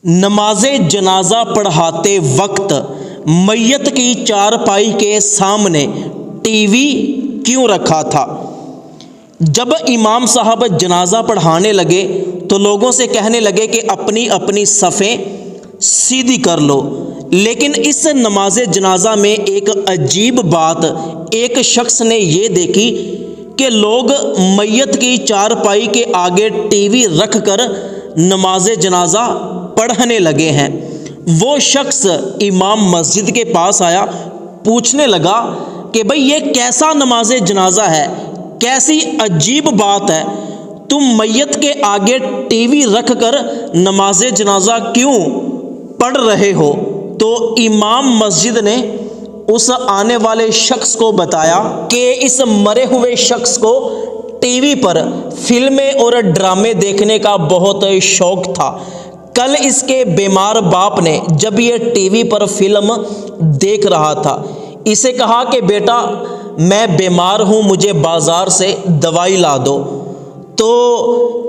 نماز جنازہ پڑھاتے وقت میت کی چارپائی کے سامنے ٹی وی کیوں رکھا تھا؟ جب امام صاحب جنازہ پڑھانے لگے تو لوگوں سے کہنے لگے کہ اپنی اپنی صفیں سیدھی کر لو، لیکن اس نماز جنازہ میں ایک عجیب بات ایک شخص نے یہ دیکھی کہ لوگ میت کی چارپائی کے آگے ٹی وی رکھ کر نماز جنازہ پڑھنے لگے ہیں۔ وہ شخص امام مسجد کے پاس آیا، پوچھنے لگا کہ بھئی یہ کیسا نماز جنازہ ہے، کیسی عجیب بات ہے، تم میت کے آگے ٹی وی رکھ کر نماز جنازہ کیوں پڑھ رہے ہو؟ تو امام مسجد نے اس آنے والے شخص کو بتایا کہ اس مرے ہوئے شخص کو ٹی وی پر فلمیں اور ڈرامے دیکھنے کا بہت شوق تھا۔ کل اس کے بیمار باپ نے جب یہ ٹی وی پر فلم دیکھ رہا تھا، اسے کہا کہ بیٹا میں بیمار ہوں، مجھے بازار سے دوائی لا دو۔ تو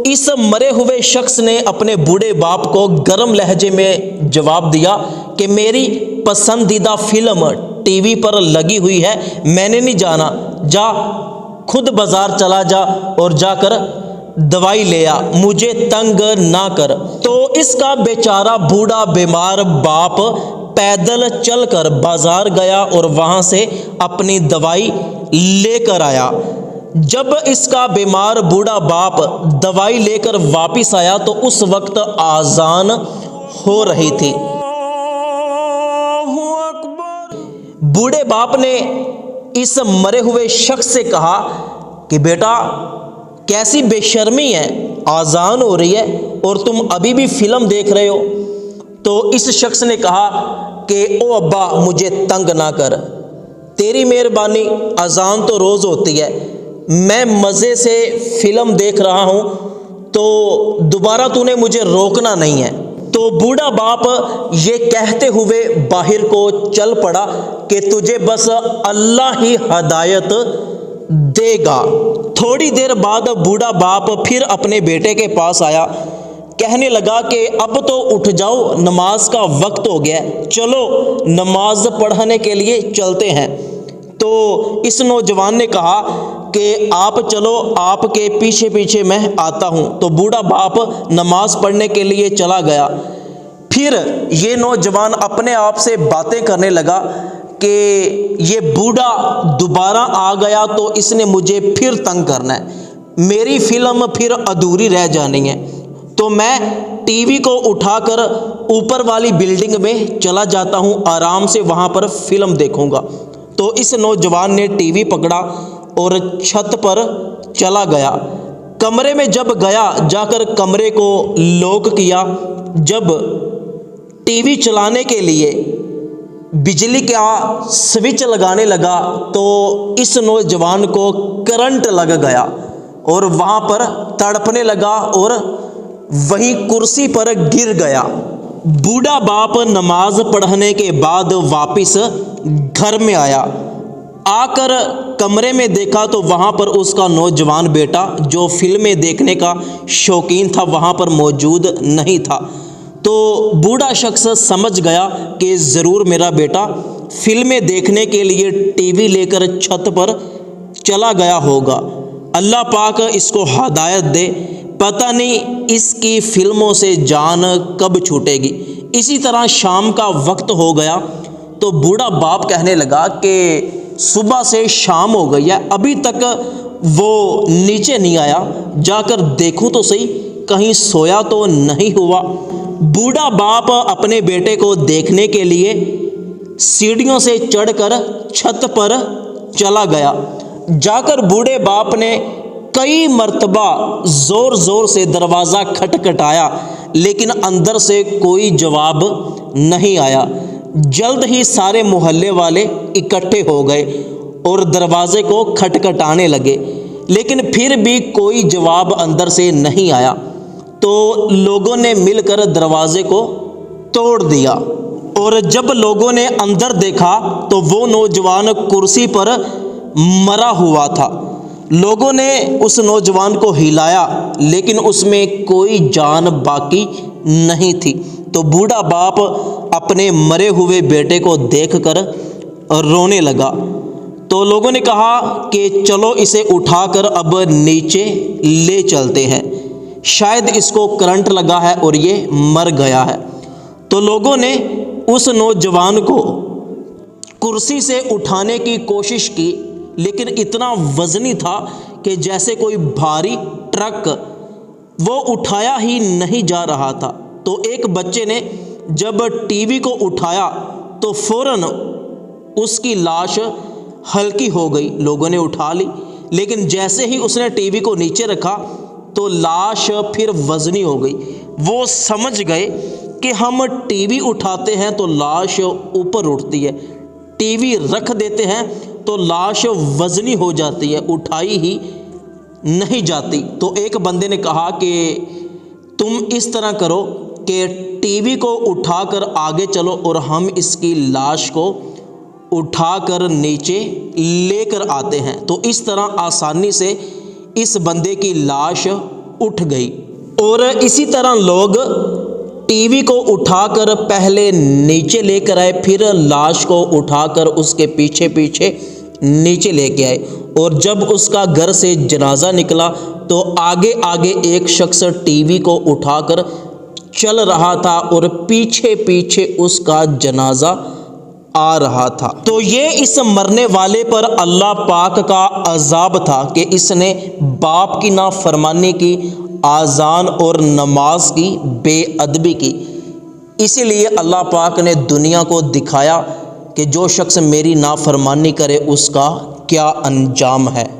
اس مرے ہوئے شخص نے اپنے بوڑھے باپ کو گرم لہجے میں جواب دیا کہ میری پسندیدہ فلم ٹی وی پر لگی ہوئی ہے، میں نے نہیں جانا، جا خود بازار چلا جا اور جا کر دوائی لے آ، مجھے تنگ نہ کر۔ تو اس کا بیچارہ بوڑھا بیمار باپ پیدل چل کر بازار گیا اور وہاں سے اپنی دوائی لے کر آیا۔ جب اس کا بیمار بوڑھا باپ دوائی لے کر واپس آیا تو اس وقت آذان ہو رہی تھی۔ بوڑھے باپ نے اس مرے ہوئے شخص سے کہا کہ بیٹا کیسی بے شرمی ہے، آذان ہو رہی ہے اور تم ابھی بھی فلم دیکھ رہے ہو؟ تو اس شخص نے کہا کہ او ابا مجھے تنگ نہ کر، تیری مہربانی، اذان تو روز ہوتی ہے، میں مزے سے فلم دیکھ رہا ہوں، تو دوبارہ تو نے مجھے روکنا نہیں ہے۔ تو بوڑھا باپ یہ کہتے ہوئے باہر کو چل پڑا کہ تجھے بس اللہ ہی ہدایت دے گا۔ تھوڑی دیر بعد بوڑھا باپ پھر اپنے بیٹے کے پاس آیا، کہنے لگا کہ اب تو اٹھ جاؤ، نماز کا وقت ہو گیا ہے، چلو نماز پڑھنے کے لیے چلتے ہیں۔ تو اس نوجوان نے کہا کہ آپ چلو، آپ کے پیچھے پیچھے میں آتا ہوں۔ تو بوڑھا باپ نماز پڑھنے کے لیے چلا گیا۔ پھر یہ نوجوان اپنے آپ سے باتیں کرنے لگا کہ یہ بوڑھا دوبارہ آ گیا تو اس نے مجھے پھر تنگ کرنا ہے، میری فلم پھر ادھوری رہ جانی ہے، تو میں ٹی وی کو اٹھا کر اوپر والی بلڈنگ میں چلا جاتا ہوں، آرام سے وہاں پر فلم دیکھوں گا۔ تو اس نوجوان نے ٹی وی پکڑا اور چھت پر چلا گیا۔ کمرے میں جب گیا، جا کر کمرے کو لاک کیا، جب ٹی وی چلانے کے لیے بجلی کا سوئچ لگانے لگا تو اس نوجوان کو کرنٹ لگ گیا اور وہاں پر تڑپنے لگا اور وہیں کرسی پر گر گیا۔ بوڑھا باپ نماز پڑھنے کے بعد واپس گھر میں آیا، آ کر کمرے میں دیکھا تو وہاں پر اس کا نوجوان بیٹا جو فلمیں دیکھنے کا شوقین تھا وہاں پر موجود نہیں تھا۔ تو بوڑھا شخص سمجھ گیا کہ ضرور میرا بیٹا فلمیں دیکھنے کے لیے ٹی وی لے کر چھت پر چلا گیا ہوگا، اللہ پاک اس کو ہدایت دے، پتہ نہیں اس کی فلموں سے جان کب چھوٹے گی۔ اسی طرح شام کا وقت ہو گیا تو بوڑھا باپ کہنے لگا کہ صبح سے شام ہو گئی ہے، ابھی تک وہ نیچے نہیں آیا، جا کر دیکھوں تو صحیح کہیں سویا تو نہیں ہوا۔ بوڑھا باپ اپنے بیٹے کو دیکھنے کے لیے سیڑھیوں سے چڑھ کر چھت پر چلا گیا۔ جا کر بوڑھے باپ نے کئی مرتبہ زور زور سے دروازہ کھٹکھٹایا لیکن اندر سے کوئی جواب نہیں آیا۔ جلد ہی سارے محلے والے اکٹھے ہو گئے اور دروازے کو کھٹکھٹانے لگے، لیکن پھر بھی کوئی جواب اندر سے نہیں آیا۔ تو لوگوں نے مل کر دروازے کو توڑ دیا اور جب لوگوں نے اندر دیکھا تو وہ نوجوان کرسی پر مرا ہوا تھا۔ لوگوں نے اس نوجوان کو ہلایا لیکن اس میں کوئی جان باقی نہیں تھی۔ تو بوڑھا باپ اپنے مرے ہوئے بیٹے کو دیکھ کر رونے لگا۔ تو لوگوں نے کہا کہ چلو اسے اٹھا کر اب نیچے لے چلتے ہیں، شاید اس کو کرنٹ لگا ہے اور یہ مر گیا ہے۔ تو لوگوں نے اس نوجوان کو کرسی سے اٹھانے کی کوشش کی لیکن اتنا وزنی تھا کہ جیسے کوئی بھاری ٹرک، وہ اٹھایا ہی نہیں جا رہا تھا۔ تو ایک بچے نے جب ٹی وی کو اٹھایا تو فوراً اس کی لاش ہلکی ہو گئی۔ لوگوں نے اٹھا لی لیکن جیسے ہی اس نے ٹی وی کو نیچے رکھا تو لاش پھر وزنی ہو گئی۔ وہ سمجھ گئے کہ ہم ٹی وی اٹھاتے ہیں تو لاش اوپر اٹھتی ہے، ٹی وی رکھ دیتے ہیں تو لاش وزنی ہو جاتی ہے، اٹھائی ہی نہیں جاتی۔ تو ایک بندے نے کہا کہ تم اس طرح کرو کہ ٹی وی کو اٹھا کر آگے چلو اور ہم اس کی لاش کو اٹھا کر نیچے لے کر آتے ہیں۔ تو اس طرح آسانی سے اس بندے کی لاش اٹھ گئی، اور اسی طرح لوگ ٹی وی کو اٹھا کر پہلے نیچے لے کر آئے، پھر لاش کو اٹھا کر اس کے پیچھے پیچھے نیچے لے کے آئے، اور جب اس کا گھر سے جنازہ نکلا تو آگے آگے ایک شخص ٹی وی کو اٹھا کر چل رہا تھا اور پیچھے پیچھے اس کا جنازہ آ رہا تھا۔ تو یہ اس مرنے والے پر اللہ پاک کا عذاب تھا کہ اس نے باپ کی نافرمانی کی، اذان اور نماز کی بے ادبی کی۔ اسی لیے اللہ پاک نے دنیا کو دکھایا کہ جو شخص میری نافرمانی کرے اس کا کیا انجام ہے۔